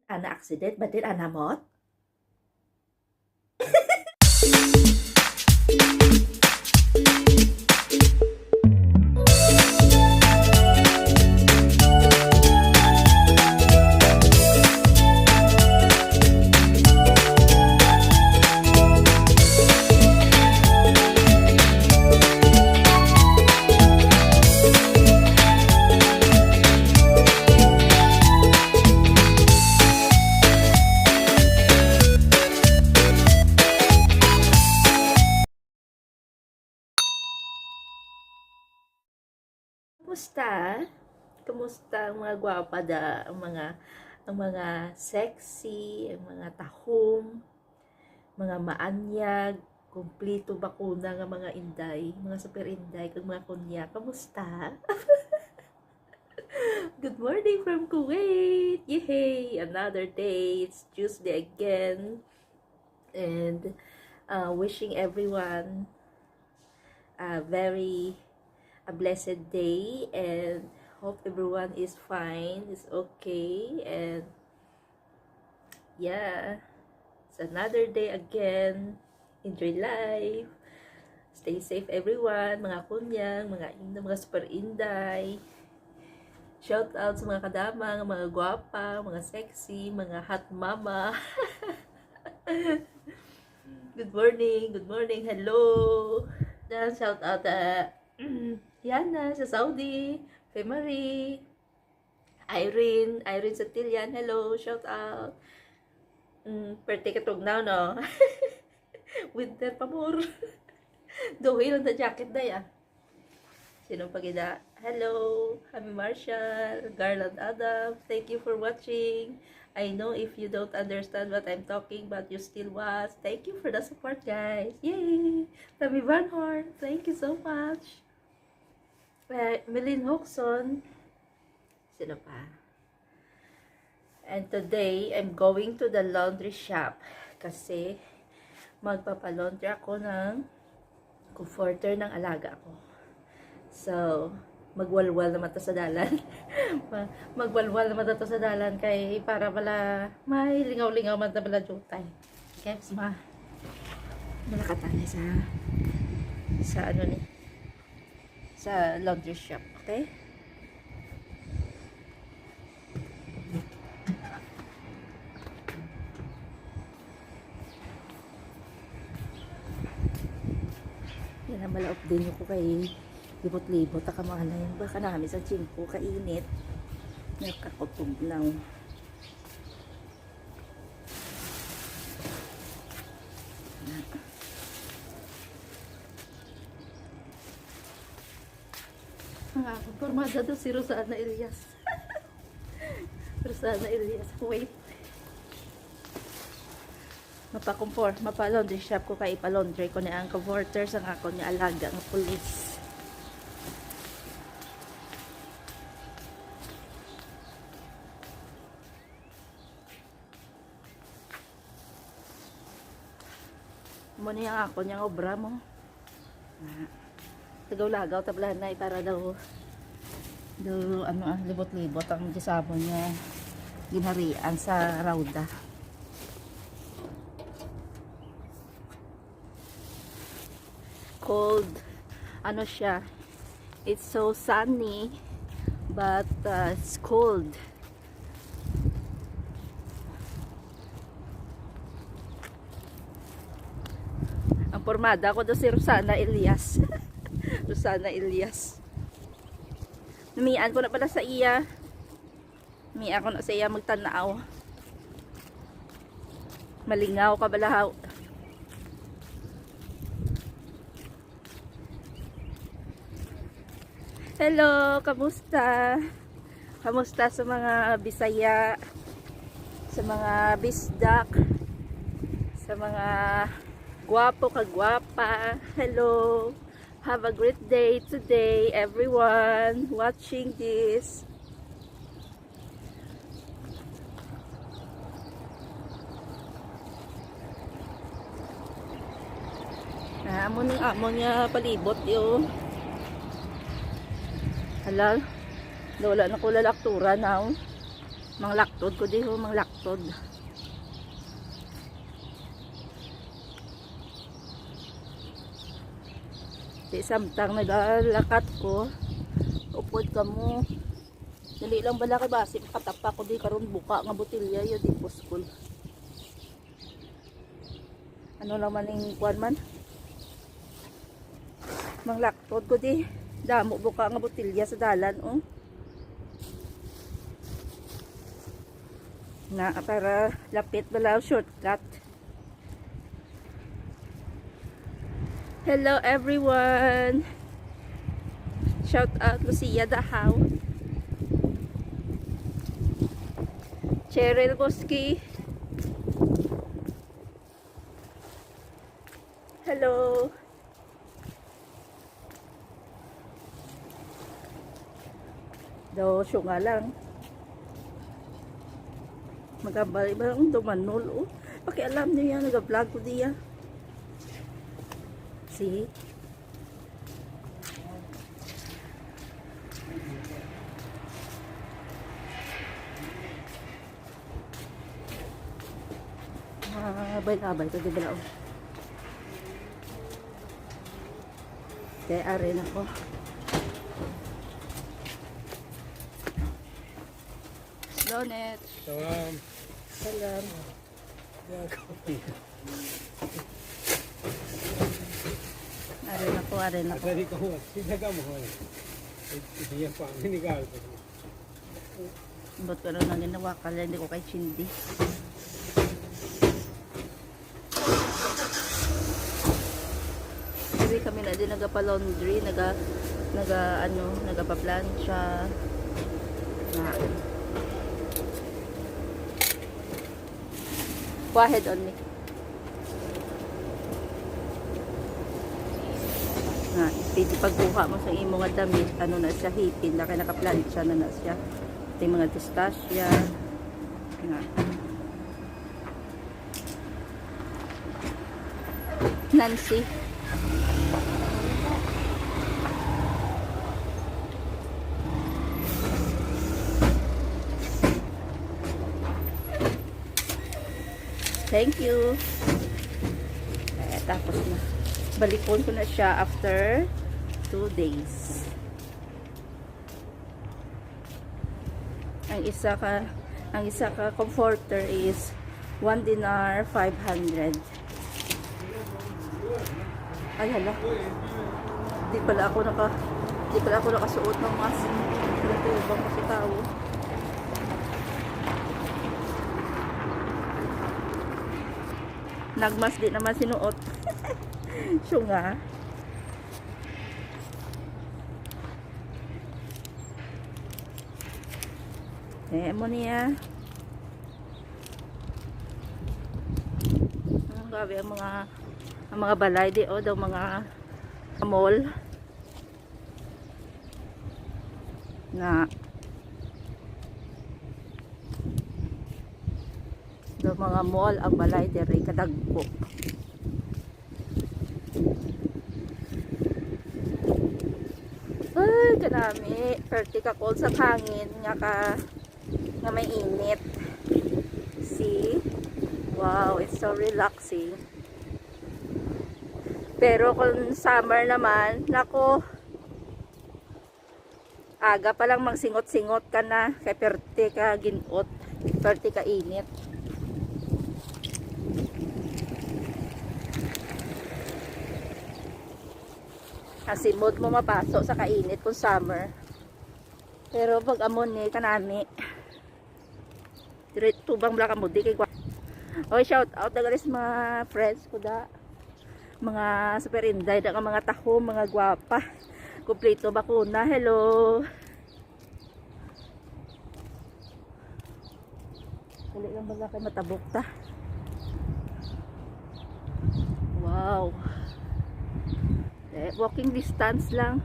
Ana accident, but then ana mot? Kumusta? Kumusta ang mga gwapa da, ang mga sexy, ang mga tahong, mga maanyag, kumplito bakuna nga mga inday, mga super inday, kag mga kunya. Kamusta? Good morning from Kuwait! Yay! Another day. It's Tuesday again. And wishing everyone a blessed day, and hope everyone is fine, is okay, and yeah, it's another day again. Enjoy life. Stay safe everyone, mga kunyang, mga inda, mga super inday. Shout out sa mga kadamang, mga gwapa, mga sexy, mga hot mama. Good morning, hello. Dan shout out Yana sa Saudi, kay Marie, Irene sa Tilian, hello, shout out. Perte katugnaw, no? Winter pa more. Duhi lang na jacket na ya. Sino pagida? Hello, Hami Marshall, Garland Adam, thank you for watching. I know if you don't understand what I'm talking, but you still watch. Thank you for the support, guys. Yay! Tami Van Horn, thank you so much. Milin Hoxon. Sino pa? And today, I'm going to the laundry shop kasi magpapalaundry ako ng comforter ng alaga ko. So, magwalwal naman to sa dalan. Magwalwal naman to sa dalan kay para pala may lingaw-lingaw man na pala jutay. Okay, malakatan sa ano ni sa laundry shop, okay? Yan ang malaop din ko kay libot-libot akamana yun. Baka namin sa chimpo kainit. Nakakutublaw. Ang akong formada doon si Rosana Elias. Rosana Elias. Wait. Mapa-laundry shop ko kay ipalaundry ko na ang comforter sa ako niya alaga ng pulis. Muna yung ako niyang obra mo. Tagaw-lagaw tablahan na para daw libot-libot ang gisabon niya ginharian sa rauda. Cold ano siya, it's so sunny but it's cold. Ang pormada ko daw si Rosana Elias. Rosana Elias. Namian ko na pala sa iya. Namian ko na sa iya magtanaw. Malingaw ka balahaw. Hello, kamusta? Kamusta sa mga Bisaya, sa mga Bisdak, sa mga gwapo kagwapa. Hello. Have a great day today, everyone watching this. Amo niya palibot yun. Halal. Wala na ko lalaktura now. Manglaktod ko di ho, manglaktod. Di samtang nagalakat ko, upod ka mo. Dali lang bala kay basi, makatapa ko di karon buka nga botilya yo di puskol. Ano lang man yung kuwan man? Manglaktod ko di. Damo buka nga botilya sa dalan, oh. Na para lapit bala shortcut. Hello everyone. Shout out Lucia Dahaw. Cheryl Boski. Hello. Daw siya nga lang. Magabali ba ang dumanol, oh. Pakialam niyo yan, nag-vlog ko diya. See? Abay-abay ko di ba lang. Kaya arin ako. Slonet. Salam. Salam. Arin ako. Tadi kau tidak kamu hari. Dia pang ini kau. Ba't ko na ginawa kala hindi ko kay Chindi. Kasi kami na din nagpa-laundry, nagpa-plancha. Go ahead only. Na, pwede pagkuha mo sa imo nga damit, ano na siya, hipin, na kaya naka-plancha na siya. Ito yung mga distasya. Nga. Nancy. Thank you. Tapos na. Balikon ko na siya after 2 days. Ang isa ka comforter is 1 dinar 500. Ay hala. Di pala ako nakasuot ng mask. Pinatubang ko si tao. Nagmas di naman sinuot. Siya nga. Mo niya. Ang gabi ang mga balay di o daw mga mall na daw mga mall ang balay diri kadagpo. Ay kanami perti ka cold sa hangin nga may init. See? Wow, it's so relaxing. Pero kung summer naman, nako, aga pa lang magsingot-singot ka na, kay perte ka ginot, perte ka init. Kasi mood mo mapasok sa kainit kung summer. Pero pag amon ni kanami, direct tubang blaka mo di kay kwa. Okay, shout out na guys mga friends ko da. Mga super inday da mga taho, mga gwapa. Kumpleto bakuna. Hello. Kulit lang bala kay matabok ta. Wow. Walking distance lang.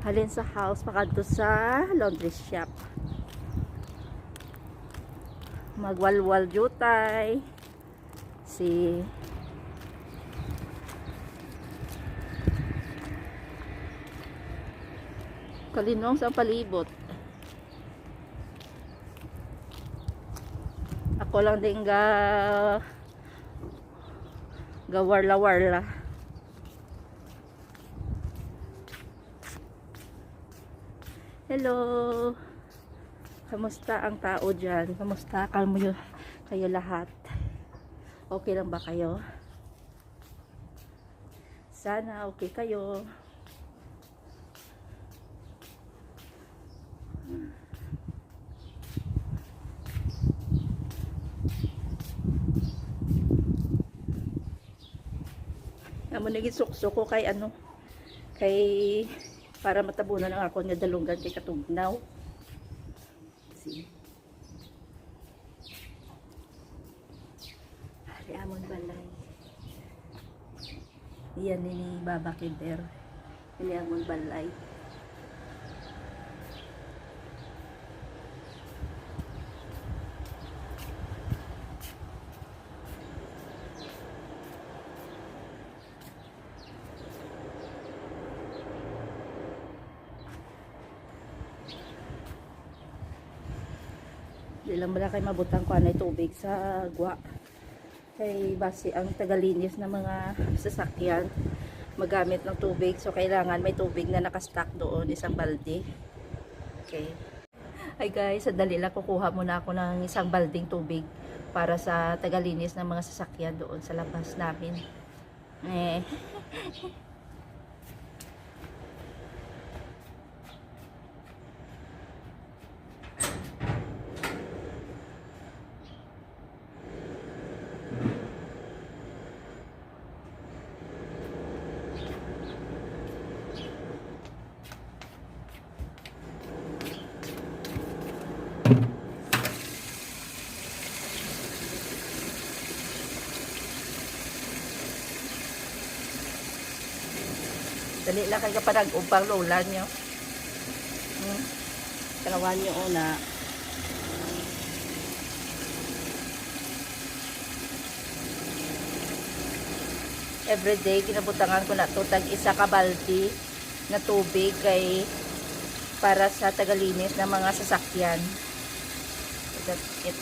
Halin sa house pakadto sa laundry shop. Magwalwal jutay si kalinong sa palibot. Ako lang din gawarla-warla. Hello. Kamusta ang tao dyan? Kamusta kayo lahat? Okay lang ba kayo? Sana okay kayo. Amo naging suksok ko kay kay para matabunan ang ako nga dalunggan kay katugnaw. See? Ari amon balay. Iyan ni Baba Kiber. Ili amon balay. Di lang bala kay mabutang ko anay tubig sa gwa. Kay base ang tagalinis ng mga sasakyan magamit ng tubig. So kailangan may tubig na nakastock doon, isang balde. Okay. Hi guys, sandali lang kukuha muna ako ng isang balding tubig para sa tagalinis ng mga sasakyan doon sa labas namin. Dali lang kayo parang upang lola nyo. Tarawan nyo una. Everyday, kinabutangan ko na to tag isa ka balde na tubig kay para sa tagalinis ng mga sasakyan. That's it.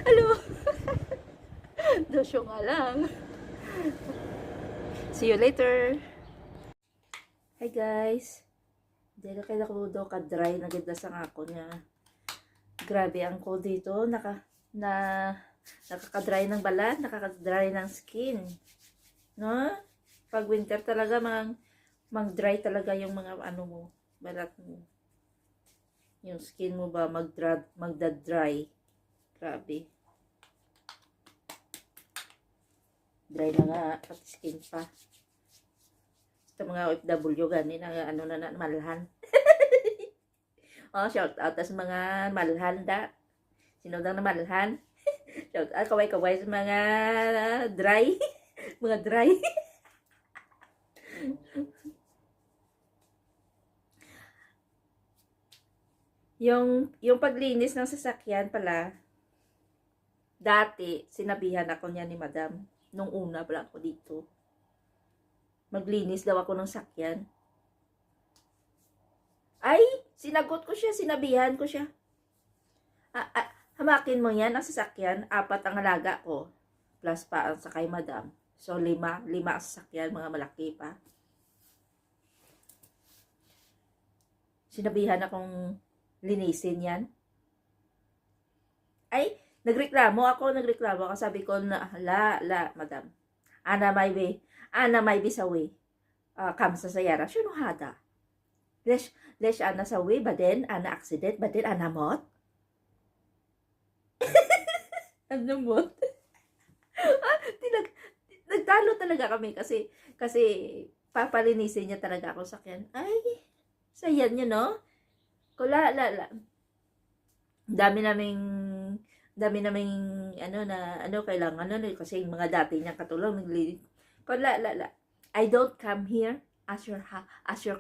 Hello. Dosyo nga lang. See you later. Hi guys. Dahil kay nakudo ka-dry na ganda sa ako niya. Grabe ang cold dito. Nakaka-dry ng balat, nakaka-dry ng skin. No? Pag winter talaga mag-dry talaga yung mga mo, balat mo. Yung skin mo ba magda-dry. Grabe. Dry na nga, pati skin pa. Ito mga OFW, ganin na malhan. Oh, shout out sa mga malhan da. Sino daw na malhan? Shout out, kaway-kaway sa mga dry. Mga dry. yung paglinis ng sasakyan pala, dati, sinabihan ako niya ni Madam, nung una pala ako dito. Maglinis daw ako ng sakyan. Ay, sinagot ko siya, sinabihan ko siya. Hamakin mo yan ang sasakyan, 4 ang halaga ko. Plus pa ang sakay Madam. So, 5 ang sasakyan, mga malaki pa. Sinabihan akong linisin yan. Ay, nagreklamo ako. Sabi ko na, Madam. Ana may be sa way. Kamsa sa yara. Sino hada? Les ana sawi, baden ana accident, baden ana mot. Ano mot? Nagtalo talaga kami kasi papalinisin niya talaga ako sa sakyan. Ay, saya niya, no? Kula, dami naming kailangan kasi yung mga dati niyang katulong naglilinis. Kula, I don't come here as your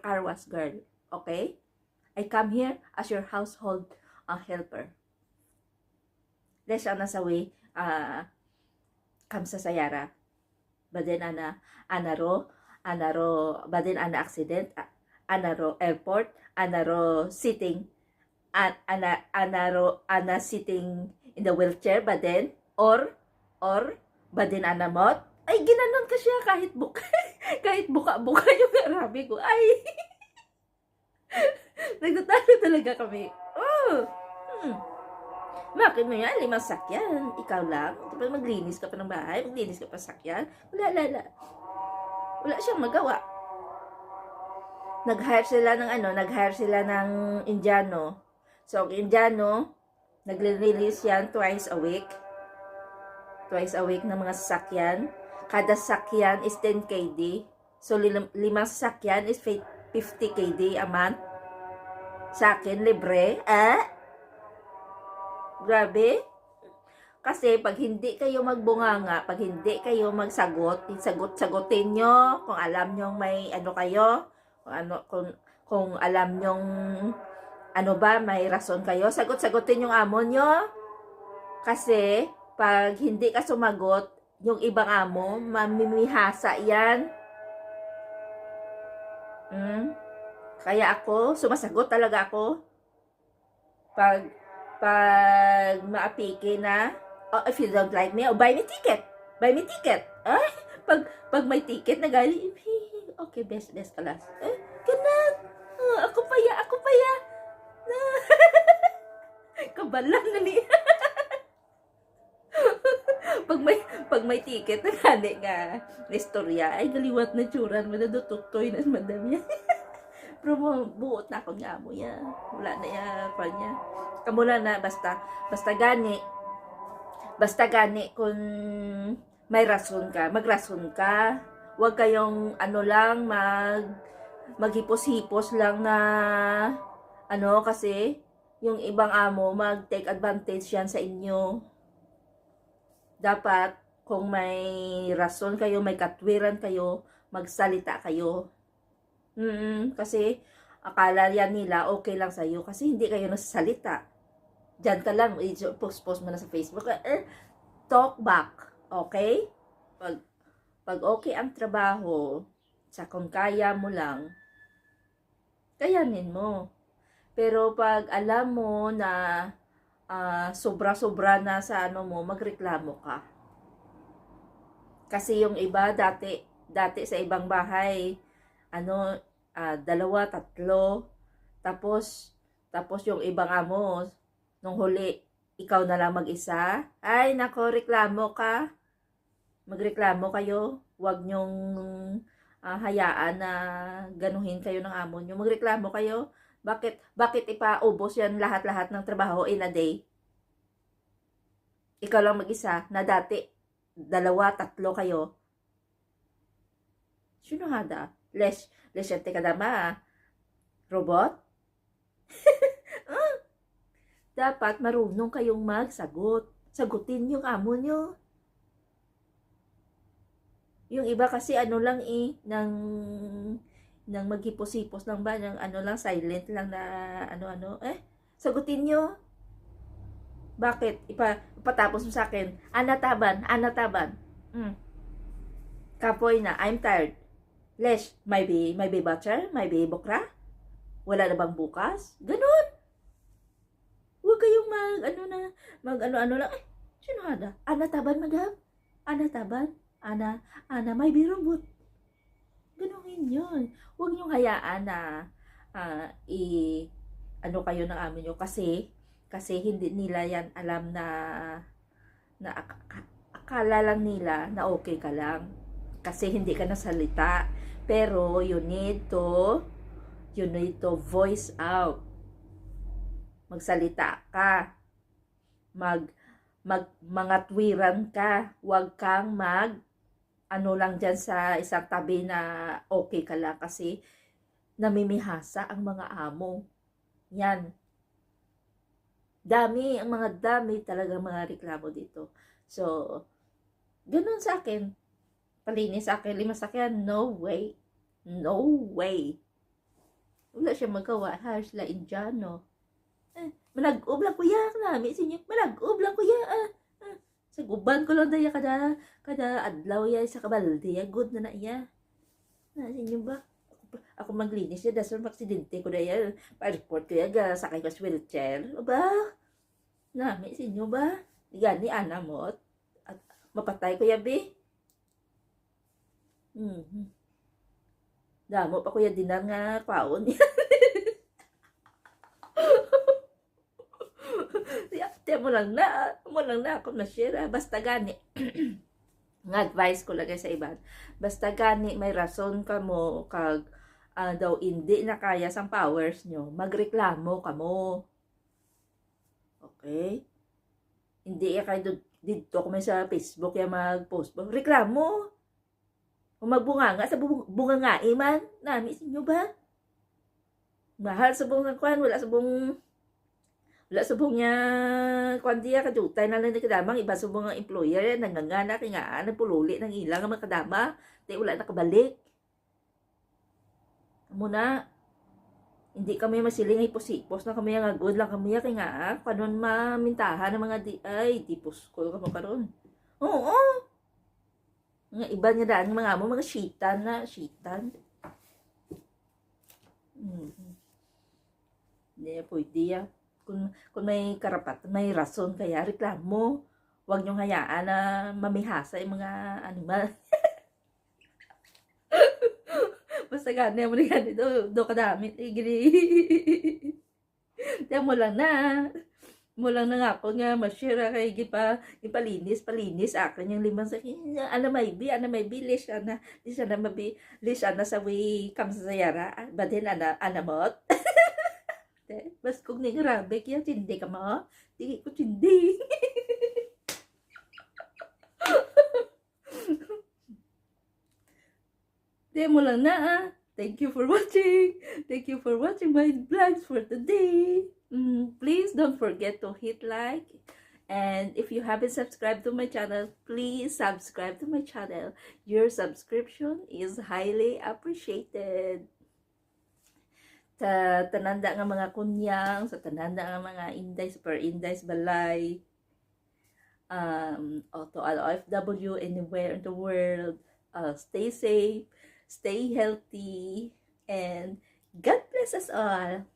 car wash girl, okay? I come here as your household helper. Les ana sawi, kam sa sayara. Baden anaro, baden ana accident, anaro airport, anaro sitting, ana sitting in the wheelchair, baden, or, baden ana mot. Ay, ginanon ka siya kahit buka yung arabi ko. Ay, nagtatalo talaga kami. Oh, Bakit mo yan? 5 sakyan. Ikaw lang. Kapag maglinis ka pa ng bahay, maglinis ka pa sakyan. Wala siyang magawa. Nag-hire sila ng Indiano. So, ang Indiano, nagre-release yan twice a week. Twice a week ng mga sasakyan. Kada sakyan is 10 KD. So, 5 sasakyan is 50 KD a month. Sa akin, libre. Grabe. Kasi pag hindi kayo magbunganga, pag hindi kayo sagutin nyo kung alam nyo may kayo, kung alam nyo may rason kayo, sagutin yung amo nyo. Kasi pag hindi ka sumagot, yung ibang amo, mamimihasa yan. Kaya ako, sumasagot talaga ako. Pag maapiki na, if you don't like me, buy me ticket. Pag may ticket na galing, okay, best class. Ganun. Ako pa ya. Kabalan na ni. pag may ticket na gani nga istorya, ay galiwat na tsuran, madadutuktoy na madam yan. Pero buot na akong amo yan. Wala na yan pa niya. Kamula na, basta gani kung may rason ka, magrason ka. Huwag kayong maghipos-hipos lang na kasi yung ibang amo mag-take advantage yan sa inyo. Dapat kung may rason kayo, may katwiran kayo, magsalita kayo. Kasi akala yan nila okay lang sa'yo kasi hindi kayo nasasalita. Diyan ka lang, post mo na sa Facebook. Talk back, okay? Pag okay ang trabaho, sa kung kaya mo lang, kayanin mo. Pero pag alam mo na sobra-sobra na sa magreklamo ka. Kasi yung iba dati sa ibang bahay, 2, 3, tapos yung ibang amo, nung huli, ikaw na lang mag-isa. Ay, nako, reklamo ka. Magreklamo kayo. Huwag nyong hayaan na ganuhin kayo ng amo nyo. Magreklamo kayo. Bakit ipaubos yan lahat-lahat ng trabaho in a day? Ikaw lang mag-isa, na dati, 2, 3 kayo. Sino hada? Lesyente ka dama, robot? Dapat marunong kayong magsagot. Sagutin yung amo nyo. Yung iba kasi lang nang maghipos-hipos lang ba, ng lang, silent lang na sagutin nyo. Bakit? Ipatapos mo sa akin, anataban. Kapoy na, I'm tired. Les, may be butter? May be bokra? Wala na bang bukas? Ganun. Huwag kayong lang. Sino hada? Anataban, madam? Anataban? Ana, may be robot. Ganunin yun. Huwag niyong hayaan na kayo ng amin nyo. Kasi hindi nila yan alam na akala lang nila na okay ka lang. Kasi hindi ka nasalita. Pero you need You need to voice out. Magsalita ka. Mga twiran ka. Huwag kang ano lang dyan sa isang tabi na okay ka lang kasi namimihasa ang mga amo. Yan. Ang mga dami talagang mga reklamo dito. So, ganun sa akin. Palinis sa akin, 5 sakyan, no way. No way. Wala siya magawa. Harsh la Indiano. Malag-ob lang kuya. Nami sinyo. Malag-ob lang kuya. Sa guban ko lang daya kada adlaw ya sa kabalde ya. Good na iya. Sinyo ba? Ako maglinis ya. Dasal maksidente ko daya. Pa-report ko ya. Sakay ko sa wheelchair. Aba? Nami sinyo ba? Gani anamot. At mapatay ko ya be. Damo pa kuya dinar nga kwaon. Mo lang na ako na-share. Basta gani. Nga advice ko lagay sa iban. Basta gani may rason ka mo kag daw hindi na kaya sang powers nyo, magreklamo ka mo. Okay? Hindi kayo dito kung may sa Facebook ya mag-post mo. Reklamo. Kung magbunganga sa bungangai man. Nami sinyo ba? Mahal sa bungangan. Wala sa bung niya kwan diya kadutay na lang ni kadamang iba sa mga employer nangangana kay nga nagpululi ng ilang mga kadama di wala nakabalik muna hindi kami masiling ipos-ipos na kami nga good lang kami kay nga kanon mamintahan ng mga di puskol kamo karon oo nga iba niya daan mga amo mga shitan hindi pwede ya. Kung may karapat, may rason kaya reklamo. Huwag niyong hayaan na mamihasa yung mga animal. Basta gani mo ni gani do kadami gini. Diyan mo lang nga ako nga ma-share kay ipalinis akin yung 5 sakyan. Ana may bi lisya na sa way kam sa yara. Badin ana mot. Bas kung ni grabe kaya tindi ka mo. Hindi ko tindi. Demo lang na. Thank you for watching. Thank you for watching my vlogs for today. Please don't forget to hit like. And if you haven't subscribed to my channel, please subscribe to my channel. Your subscription is highly appreciated. Sa tananda nga mga kunyang, sa tananda nga mga inday, super inday, balay, to all OFW anywhere in the world, stay safe, stay healthy, and God bless us all.